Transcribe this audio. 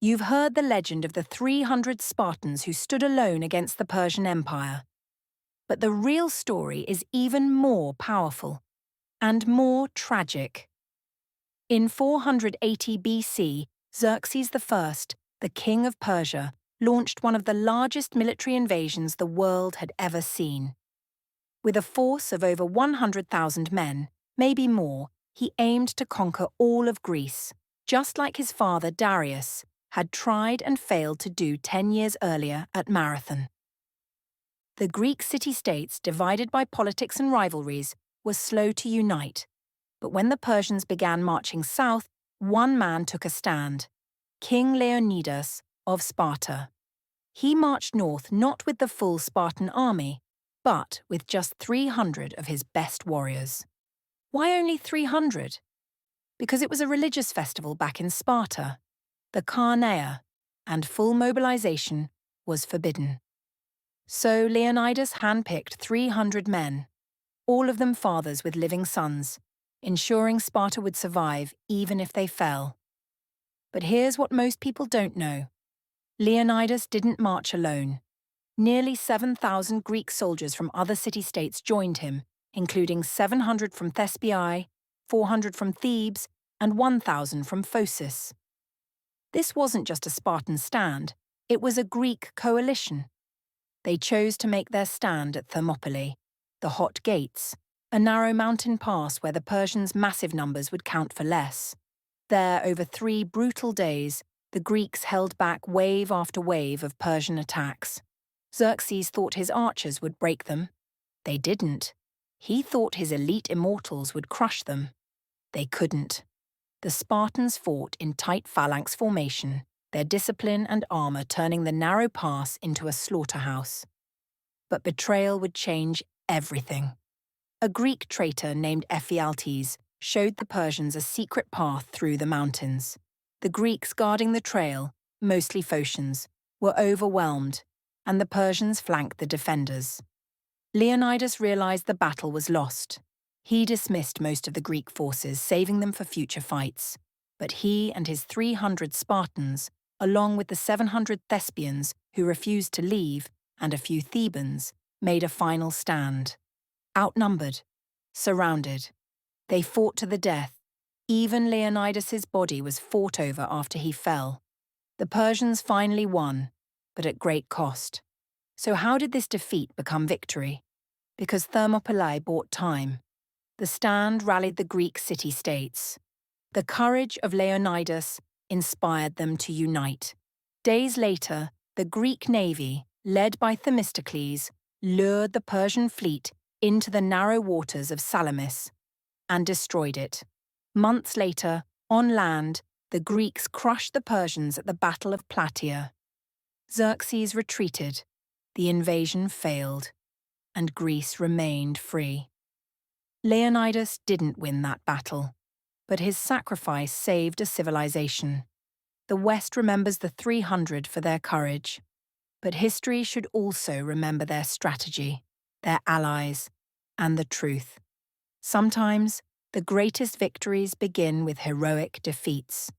You've heard the legend of the 300 Spartans who stood alone against the Persian Empire. But the real story is even more powerful and more tragic. In 480 BC, Xerxes I, the king of Persia, launched one of the largest military invasions the world had ever seen. With a force of over 100,000 men, maybe more, he aimed to conquer all of Greece, just like his father Darius had tried and failed to do 10 years earlier at Marathon. The Greek city-states, divided by politics and rivalries, were slow to unite, but when the Persians began marching south, one man took a stand: King Leonidas of Sparta. He marched north not with the full Spartan army, but with just 300 of his best warriors. Why only 300? Because it was a religious festival back in Sparta, the Carneia, and full mobilization was forbidden. So Leonidas handpicked 300 men, all of them fathers with living sons, ensuring Sparta would survive even if they fell. But here's what most people don't know. Leonidas didn't march alone. Nearly 7,000 Greek soldiers from other city-states joined him, including 700 from Thespiae, 400 from Thebes, and 1,000 from Phocis. This wasn't just a Spartan stand, it was a Greek coalition. They chose to make their stand at Thermopylae, the Hot Gates, a narrow mountain pass where the Persians' massive numbers would count for less. There, over 3 brutal days, the Greeks held back wave after wave of Persian attacks. Xerxes thought his archers would break them. They didn't. He thought his elite immortals would crush them. They couldn't. The Spartans fought in tight phalanx formation, their discipline and armor turning the narrow pass into a slaughterhouse. But betrayal would change everything. A Greek traitor named Ephialtes showed the Persians a secret path through the mountains. The Greeks guarding the trail, mostly Phocians, were overwhelmed, and the Persians flanked the defenders. Leonidas realized the battle was lost. He dismissed most of the Greek forces, saving them for future fights. But he and his 300 Spartans, along with the 700 Thespians who refused to leave, and a few Thebans, made a final stand. Outnumbered, surrounded, they fought to the death. Even Leonidas's body was fought over after he fell. The Persians finally won, but at great cost. So how did this defeat become victory? Because Thermopylae bought time. The stand rallied the Greek city-states. The courage of Leonidas inspired them to unite. Days later, the Greek navy, led by Themistocles, lured the Persian fleet into the narrow waters of Salamis and destroyed it. Months later, on land, the Greeks crushed the Persians at the Battle of Plataea. Xerxes retreated, the invasion failed, and Greece remained free. Leonidas didn't win that battle, but his sacrifice saved a civilization. The West remembers the 300 for their courage, but history should also remember their strategy, their allies, and the truth. Sometimes, the greatest victories begin with heroic defeats.